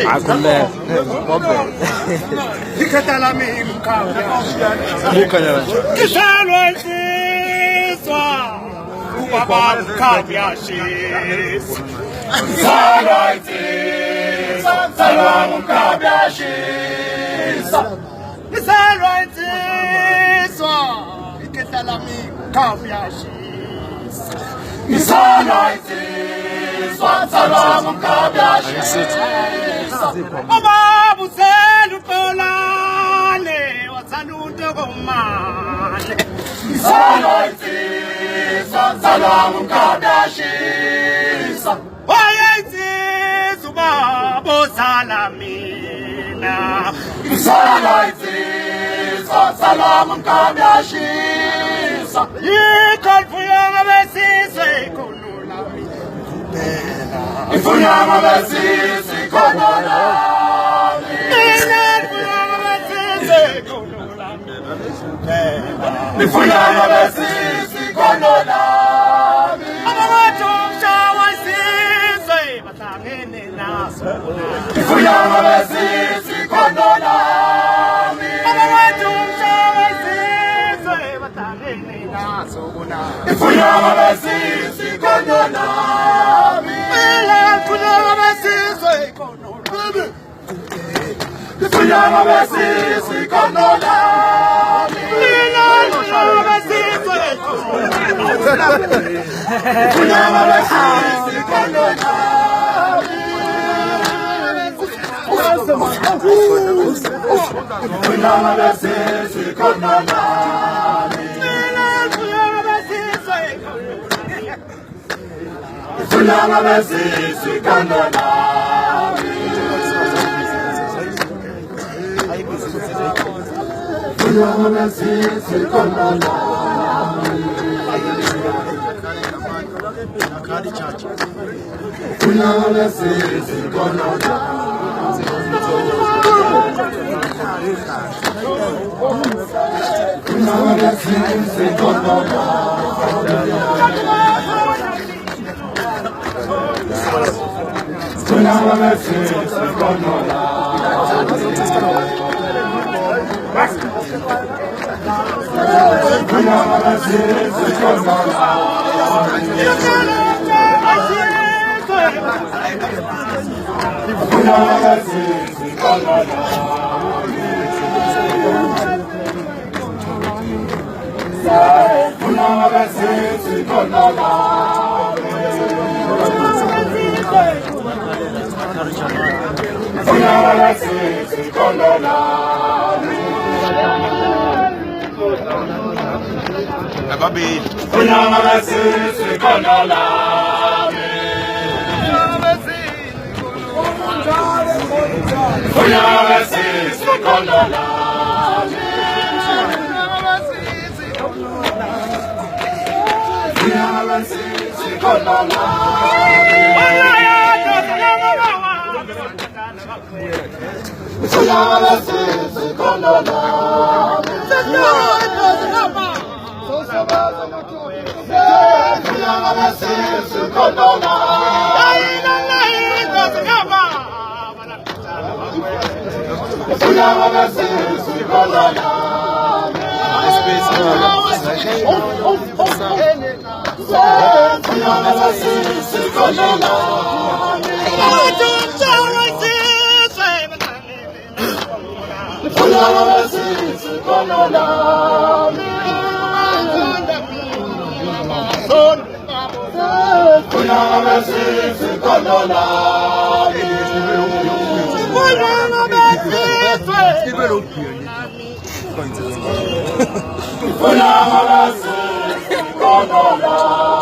Akule. Bombe. Ikatalami Mukanya. Kishalwa isizwa ubaba mkhabyashisa Kishalwa isizwa ubaba mkhabyashisa Kishalwa isizwa ikatalami mkhabyashisa Kishalwa isizwa ubaba mkhabyashisa Baba uselu tolane watsanuto komane Isalaitisa salamu kadashisa Wayetisa babo salamina Isalaitisa salamu kadashisa Yikalfuyama besise kunulami Ifuyama besise kunulami Ifuyama besise kunulami Ifuyama besisi konolami Abawethu umshawa isizwe bahlangene naso Ifuyama besisi konolami Abawethu umshawa isizwe bahlangene naso Ifuyama besisi konolami Ifuyama besisi konolami Ifuyama besisi konolami Konolami